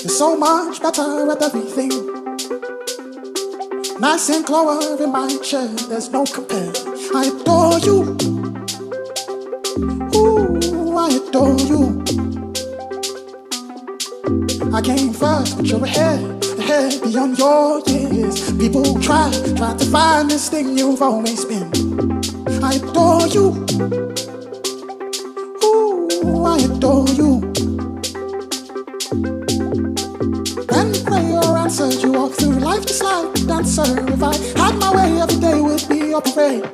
You're so much better at everything. Nice and glow in my chair, there's no compare. I adore you. Ooh, I adore you. I came first, but you're ahead beyond your years. People try to find this thing you've always been. I adore you. Ooh, I adore you. When prayer answered, you walk through life just like a dancer. If I had my way, every day would be a parade.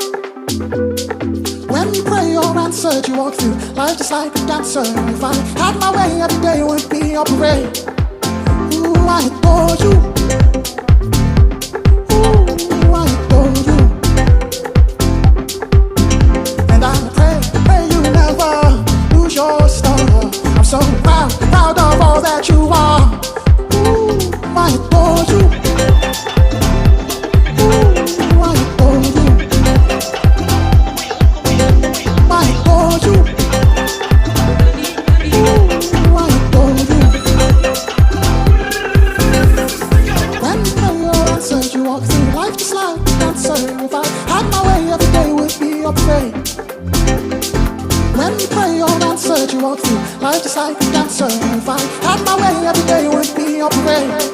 When prayer answered, you walk through life just like a dancer. If I had my way, every day would be a parade. Ooh, I adore you. Ooh, I adore you. And I pray you never lose your star. I'm so proud of all that you are. I adore you. Ooh, I adore you. I adore you. Ooh, I adore you. When prayer answered, you walk through life just like a dancer. If I had my way, every day would be a parade. When prayer answered, you walk through life just like a dancer. If I had my way, every day would be a parade.